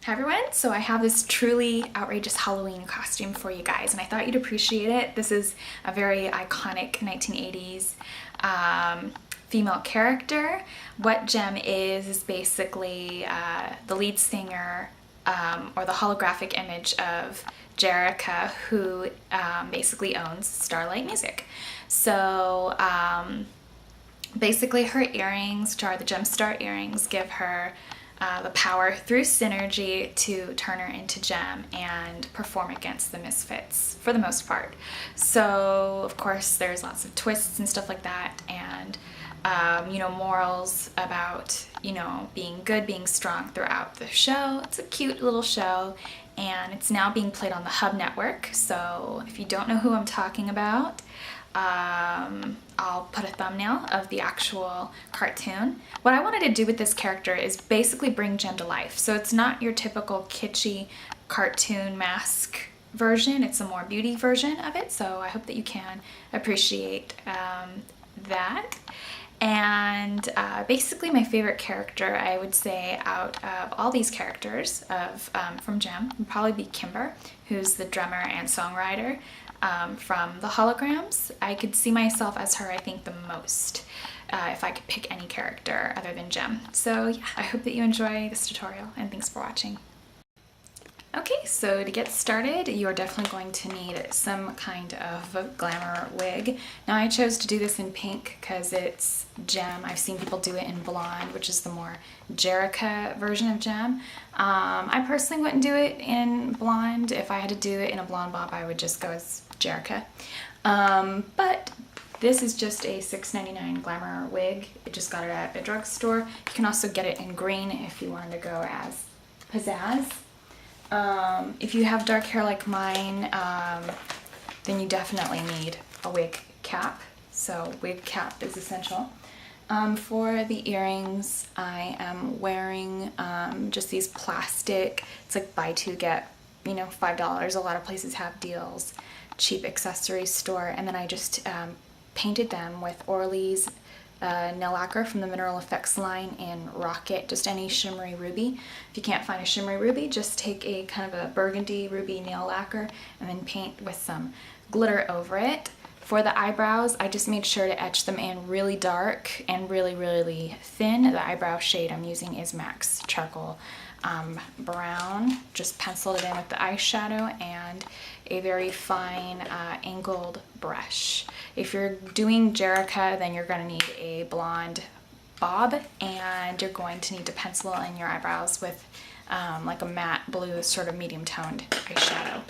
Hi everyone, so I have this truly outrageous Halloween costume for you guys and I thought you'd appreciate it. This is a very iconic 1980s female character. What Gem is basically the lead singer or the holographic image of Jerica, who basically owns Starlight Music. So basically her earrings, which are the Gemstar earrings, give her the power through synergy to turn her into Gem and perform against the misfits for the most part. So of course there's lots of twists and stuff like that, and you know, morals about, you know, being good, being strong throughout the show. It's a cute little show and it's now being played on the Hub Network. So if you don't know who I'm talking about, I'll put a thumbnail of the actual cartoon. What I wanted to do with this character is basically bring Gem to life. So it's not your typical kitschy cartoon mask version, it's a more beauty version of it. So I hope that you can appreciate that. And basically my favorite character, I would say, out of all these characters from Gem would probably be Kimber, who's the drummer and songwriter from the holograms. I could see myself as her, I think, the most if I could pick any character other than Gem. So yeah, I hope that you enjoy this tutorial and thanks for watching. Okay, so to get started, you are definitely going to need some kind of glamour wig. Now I chose to do this in pink because it's Gem. I've seen people do it in blonde, which is the more Jerica version of Gem. I personally wouldn't do it in blonde. If I had to do it in a blonde bob, I would just go as Jerica. But this is just a $6.99 glamour wig. I just got it at a drugstore. You can also get it in green if you wanted to go as Pizzazz. If you have dark hair like mine, then you definitely need a wig cap. So wig cap is essential. For the earrings, I am wearing just these plastic, it's like buy two get, you know, $5. A lot of places have deals, cheap accessory store. And then I just painted them with Orly's nail lacquer from the Mineral Effects line in Rocket, just any shimmery ruby. If you can't find a shimmery ruby, just take a kind of a burgundy ruby nail lacquer and then paint with some glitter over it. For the eyebrows, I just made sure to etch them in really dark and really, really thin. The eyebrow shade I'm using is MAC's Charcoal Brown. Just penciled it in with the eyeshadow and a very fine angled brush. If you're doing Jerica, then you're going to need a blonde bob, and you're going to need to pencil in your eyebrows with like a matte blue sort of medium toned eyeshadow.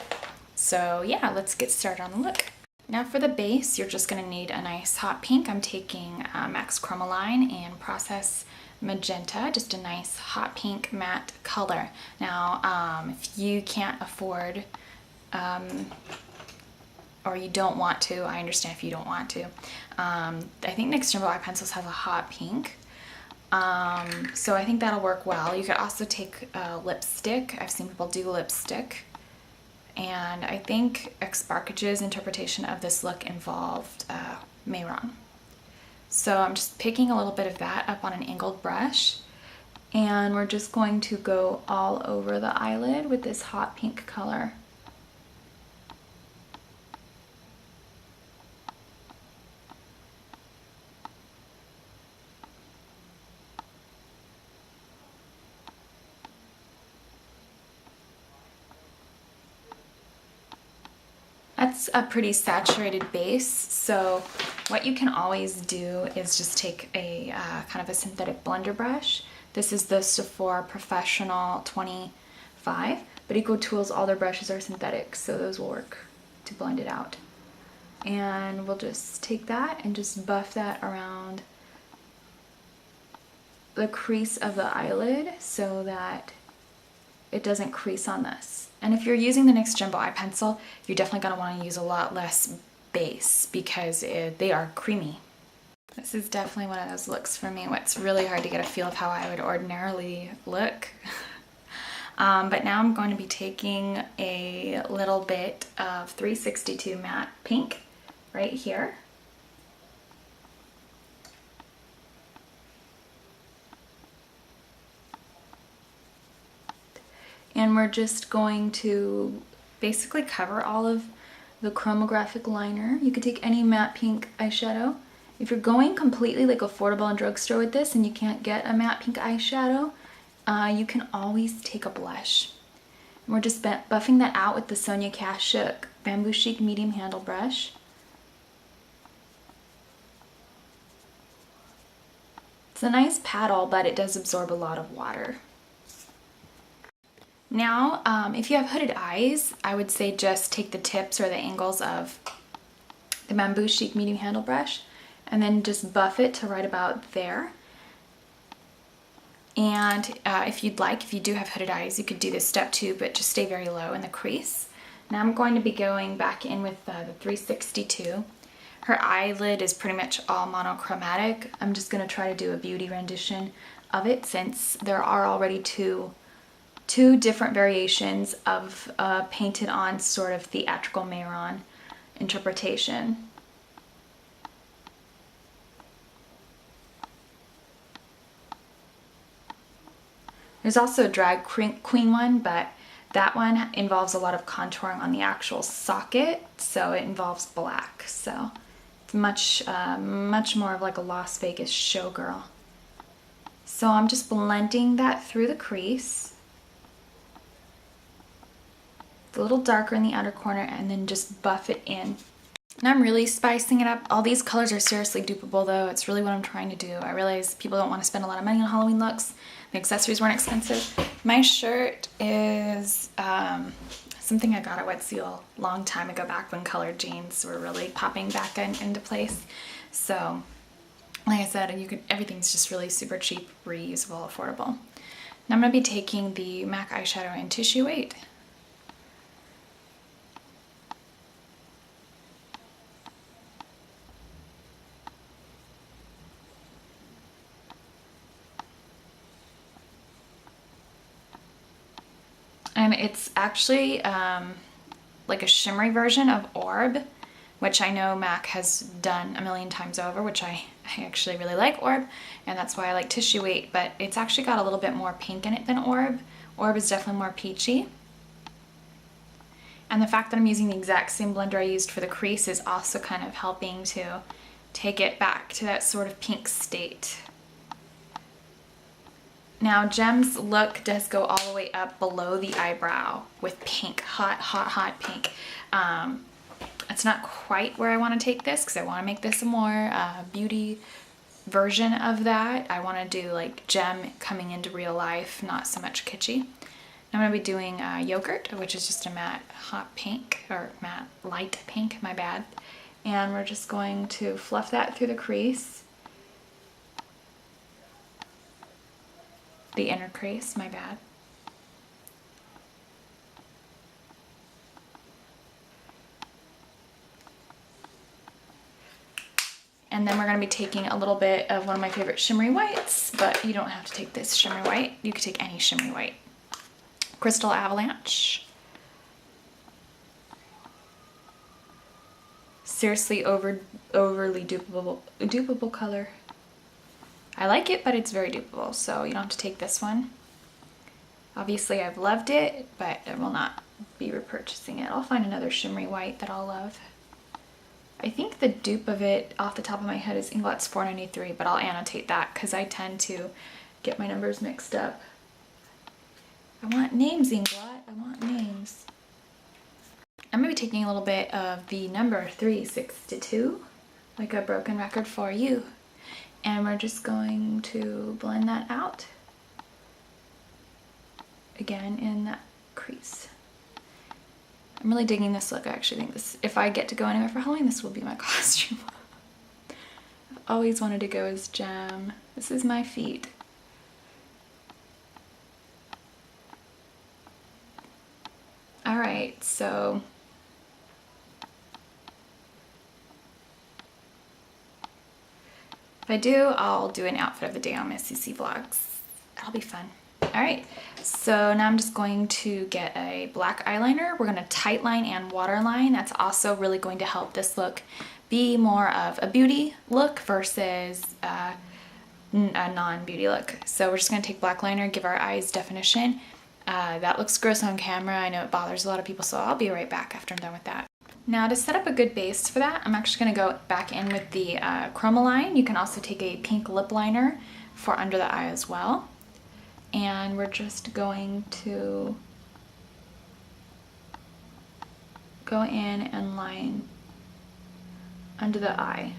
So yeah, let's get started on the look. Now for the base, you're just going to need a nice hot pink. I'm taking MAC's Chromaline and Process Magenta, just a nice hot pink matte color. Now if you can't afford or you don't want to, I understand if you don't want to. I think NYX Jumbo Eye Pencils has a hot pink. So I think that'll work well. You could also take lipstick. I've seen people do lipstick. And I think Xbarkage's interpretation of this look involved Mayron. So I'm just picking a little bit of that up on an angled brush. And we're just going to go all over the eyelid with this hot pink color. That's a pretty saturated base, so what you can always do is just take a kind of a synthetic blender brush. This is the Sephora Professional 25, but Eco Tools, all their brushes are synthetic, so those will work to blend it out. And we'll just take that and just buff that around the crease of the eyelid so that it doesn't crease on this. And if you're using the NYX Jumbo Eye Pencil, you're definitely going to want to use a lot less base because they are creamy. This is definitely one of those looks for me. It's really hard to get a feel of how I would ordinarily look. But now I'm going to be taking a little bit of 362 matte pink right here. And we're just going to basically cover all of the chromographic liner. You could take any matte pink eyeshadow. If you're going completely like affordable and drugstore with this and you can't get a matte pink eyeshadow, you can always take a blush. And we're just buffing that out with the Sonia Kashuk Bamboo Chic medium handle brush. It's a nice paddle, but it does absorb a lot of water. Now, if you have hooded eyes, I would say just take the tips or the angles of the Bamboo Chic medium handle brush and then just buff it to right about there. And if you'd like, if you do have hooded eyes, you could do this step 2, but just stay very low in the crease. Now I'm going to be going back in with the 362. Her eyelid is pretty much all monochromatic. I'm just going to try to do a beauty rendition of it since there are already two different variations of painted on sort of theatrical Mayron interpretation. There's also a drag queen one, but that one involves a lot of contouring on the actual socket, so it involves black. So it's much more of like a Las Vegas showgirl. So I'm just blending that through the crease. It's a little darker in the outer corner and then just buff it in. Now I'm really spicing it up. All these colors are seriously dupeable though. It's really what I'm trying to do. I realize people don't want to spend a lot of money on Halloween looks. The accessories weren't expensive. My shirt is something I got at Wet'Seal a long time ago, back when colored jeans were really popping back into place. So like I said, everything's just really super cheap, reusable, affordable. Now I'm going to be taking the MAC eyeshadow in Tissueweight. And it's actually like a shimmery version of Orb, which I know MAC has done a million times over, which I actually really like Orb, and that's why I like Tissueweight, but it's actually got a little bit more pink in it than Orb. Orb is definitely more peachy. And the fact that I'm using the exact same blender I used for the crease is also kind of helping to take it back to that sort of pink state. Now Gem's look does go all the way up below the eyebrow with pink, hot pink. It's not quite where I want to take this because I want to make this a more beauty version of that. I want to do like Gem coming into real life, not so much kitschy. I'm going to be doing Yogurt, which is just a matte hot pink, or matte light pink, my bad. And we're just going to fluff that through the crease. The inner crease, my bad. And then we're going to be taking a little bit of one of my favorite shimmery whites, but you don't have to take this shimmery white. You could take any shimmery white. Crystal Avalanche. Seriously overly dupable color. I like it, but it's very dupable, so you don't have to take this one. Obviously, I've loved it, but I will not be repurchasing it. I'll find another shimmery white that I'll love. I think the dupe of it off the top of my head is Inglot's 493, but I'll annotate that because I tend to get my numbers mixed up. I want names, Inglot. I want names. I'm going to be taking a little bit of the number 362, like a broken record for you. And we're just going to blend that out again in that crease. I'm really digging this look. I actually think this, if I get to go anywhere for Halloween, this will be my costume. I've always wanted to go as Gem. This is my feet. Alright, so if I do, I'll do an outfit of the day on my CC vlogs. That'll be fun. Alright, so now I'm just going to get a black eyeliner. We're going to tightline and waterline. That's also really going to help this look be more of a beauty look versus a non-beauty look. So we're just going to take black liner, give our eyes definition. That looks gross on camera. I know it bothers a lot of people, so I'll be right back after I'm done with that. Now to set up a good base for that, I'm actually going to go back in with the Chromaline. You can also take a pink lip liner for under the eye as well. And we're just going to go in and line under the eye.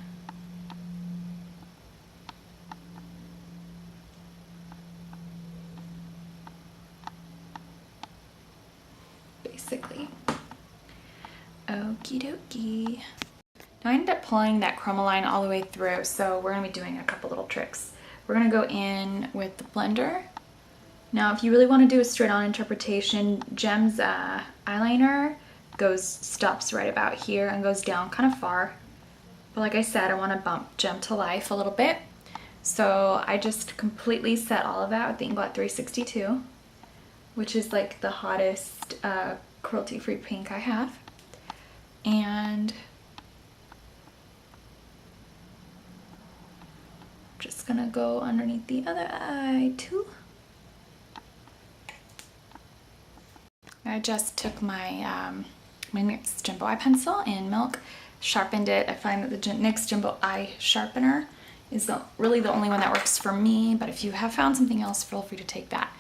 Basically. Okie dokie. Now I ended up pulling that Chromaline all the way through, so we're going to be doing a couple little tricks. We're going to go in with the blender. Now if you really want to do a straight on interpretation, Jem's eyeliner stops right about here and goes down kind of far. But like I said, I want to bump Gem to life a little bit. So I just completely set all of that with the Inglot 362, which is like the hottest cruelty-free pink I have. And just gonna go underneath the other eye too. I just took my my NYX Jumbo Eye Pencil in Milk, sharpened it. I find that the NYX Jumbo Eye Sharpener is really the only one that works for me, but if you have found something else, feel free to take that.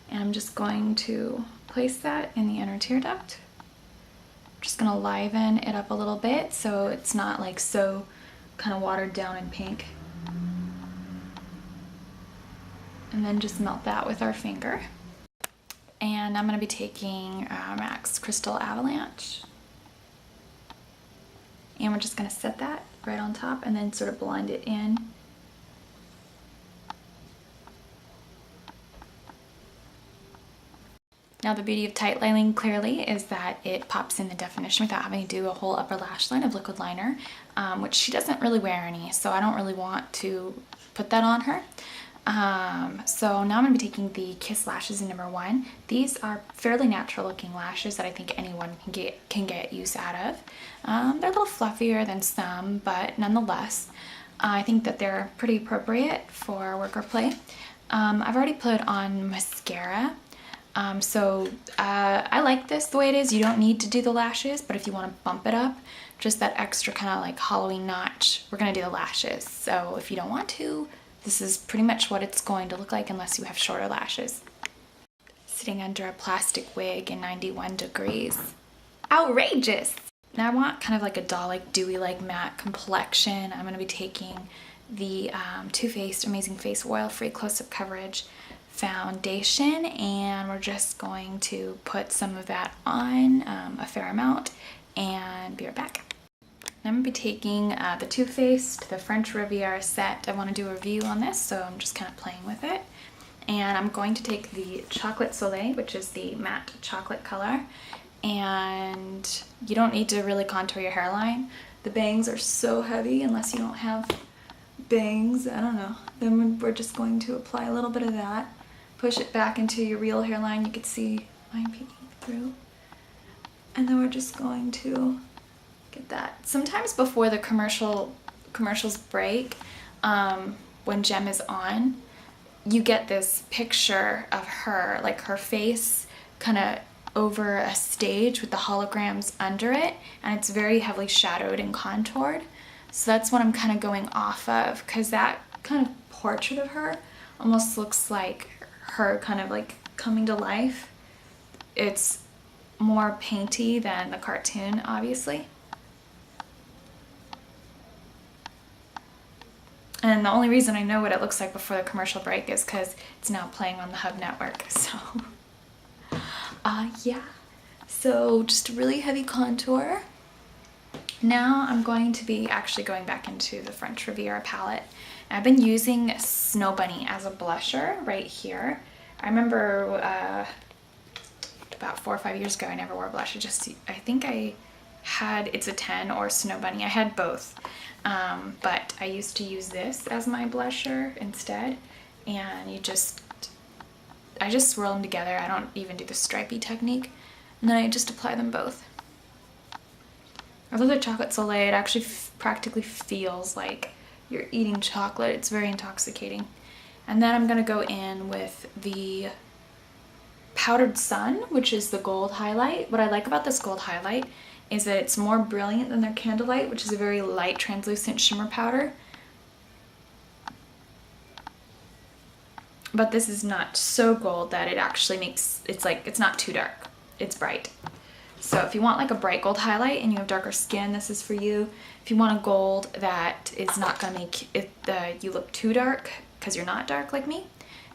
And I'm just going to place that in the inner tear duct. I'm just gonna liven it up a little bit so it's not like so kind of watered down and pink. And then just melt that with our finger. And I'm going to be taking MAC's Crystal Avalanche. And we're just going to set that right on top and then sort of blend it in. Now the beauty of tight lining clearly is that it pops in the definition without having to do a whole upper lash line of liquid liner, which she doesn't really wear any, so I don't really want to put that on her. So now I'm going to be taking the Kiss lashes in number 1. These are fairly natural looking lashes that I think anyone can get use out of. They're a little fluffier than some, but nonetheless, I think that they're pretty appropriate for work or play. I've already put on mascara. I like this the way it is. You don't need to do the lashes, but if you want to bump it up, just that extra kind of like Halloween notch, we're going to do the lashes. So if you don't want to, this is pretty much what it's going to look like unless you have shorter lashes. Sitting under a plastic wig in 91 degrees. Outrageous! Now I want kind of like a doll-like, dewy-like matte complexion. I'm going to be taking the Too Faced Amazing Face Oil-Free Close-Up Coverage foundation, and we're just going to put some of that on, a fair amount, and be right back. I'm going to be taking the Too Faced, the French Riviera set. I want to do a review on this, so I'm just kind of playing with it. And I'm going to take the Chocolate Soleil, which is the matte chocolate color, and you don't need to really contour your hairline. The bangs are so heavy unless you don't have bangs, I don't know. Then we're just going to apply a little bit of that, push it back into your real hairline. You can see mine peeking through. And then we're just going to get that. Sometimes before the commercials break, when Gem is on, you get this picture of her, like her face kind of over a stage with the holograms under it, and it's very heavily shadowed and contoured. So that's what I'm kind of going off of, because that kind of portrait of her almost looks like her kind of like coming to life. It's more painty than the cartoon, obviously. And the only reason I know what it looks like before the commercial break is because it's now playing on the Hub Network. So, yeah. So just really heavy contour. Now I'm going to be actually going back into the French Riviera palette. I've been using Snow Bunny as a blusher right here. I remember about 4 or 5 years ago I never wore blush. I think I had It's a 10 or Snow Bunny. I had both. But I used to use this as my blusher instead, and I just swirl them together. I don't even do the stripey technique, and then I just apply them both. I love the Chocolate Soleil. It actually practically feels like you're eating chocolate. It's very intoxicating. And then I'm gonna go in with the Powdered Sun, which is the gold highlight. What I like about this gold highlight is that it's more brilliant than their Candlelight, which is a very light translucent shimmer powder. But this is not so gold that it actually makes, it's not too dark. It's bright. So if you want like a bright gold highlight and you have darker skin, this is for you. If you want a gold that is not gonna make it, you look too dark because you're not dark like me,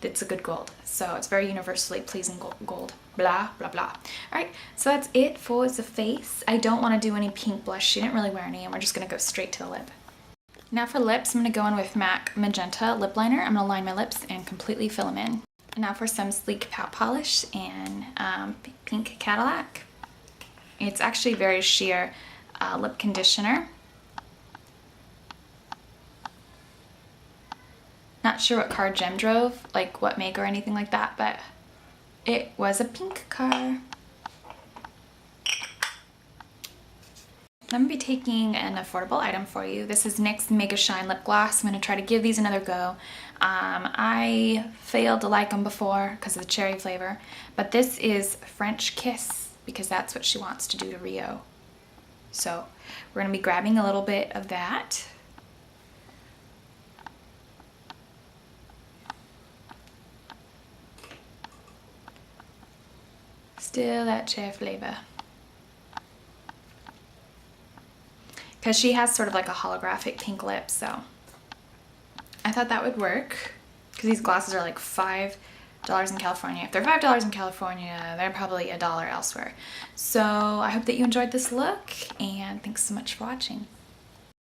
it's a good gold. So it's very universally pleasing gold. Blah, blah, blah. All right, so that's it for the face. I don't want to do any pink blush. She didn't really wear any, and we're just gonna go straight to the lip. Now for lips, I'm gonna go in with MAC Magenta lip liner. I'm gonna line my lips and completely fill them in. And now for some sleek pout polish and Pink Cadillac. It's actually very sheer lip conditioner. Not sure what car Jem drove, like what make or anything like that, but it was a pink car. I'm gonna be taking an affordable item for you. This is NYX Mega Shine Lip Gloss. I'm gonna try to give these another go. I failed to like them before because of the cherry flavor, but this is French Kiss because that's what she wants to do to Rio. So we're gonna be grabbing a little bit of that. Still that cherry flavor. Because she has sort of like a holographic pink lip, so I thought that would work. Because these glosses are like $5 in California. If they're $5 in California, they're probably $1 elsewhere. So I hope that you enjoyed this look, and thanks so much for watching.